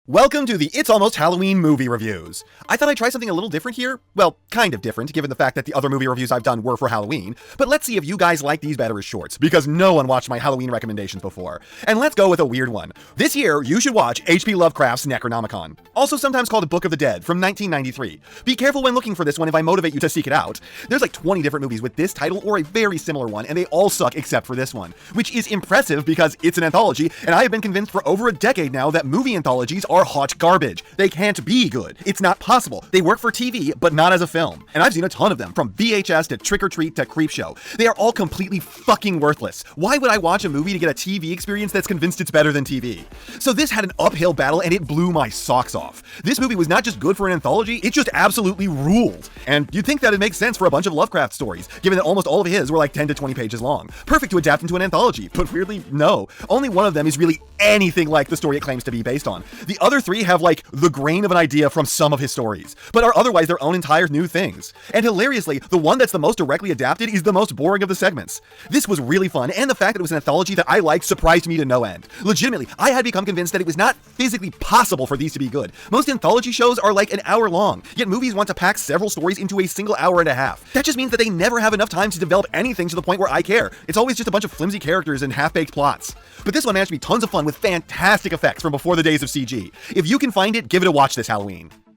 Welcome to the It's Almost Halloween movie reviews. I thought I'd try something a little different here. Well, kind of different, given the fact that the other movie reviews I've done were for Halloween. But let's see if you guys like these better as shorts, because no one watched my Halloween recommendations before. And let's go with a weird one. This year, you should watch H.P. Lovecraft's Necronomicon, also sometimes called Book of the Dead, from 1993. Be careful when looking for this one if I motivate you to seek it out. There's like 20 different movies with this title or a very similar one, and they all suck except for this one, which is impressive because it's an anthology, and I have been convinced for over a decade now that movie anthologies are hot garbage. They can't be good. It's not possible. They work for TV, but not as a film. And I've seen a ton of them, from V.H.S. to Trick or Treat to Creepshow. They are all completely fucking worthless. Why would I watch a movie to get a TV experience that's convinced it's better than TV? So this had an uphill battle, and it blew my socks off. This movie was not just good for an anthology, it just absolutely ruled. And you'd think that it makes sense for a bunch of Lovecraft stories, given that almost all of his were like 10 to 20 pages long. Perfect to adapt into an anthology, but weirdly, no. Only one of them is really anything like the story it claims to be based on. The other three have like the grain of an idea from some of his stories, but are otherwise their own entire new things. And hilariously, the one that's the most directly adapted is the most boring of the segments. This was really fun, and the fact that it was an anthology that I liked surprised me to no end. Legitimately, I had become convinced that it was not physically possible for these to be good. Most anthology shows are like an hour long, yet movies want to pack several stories into a single hour and a half. That just means that they never have enough time to develop anything to the point where I care. It's always just a bunch of flimsy characters and half-baked plots. But this one managed to be tons of fun with fantastic effects from before the days of CG. If you can find it, give it a watch this Halloween.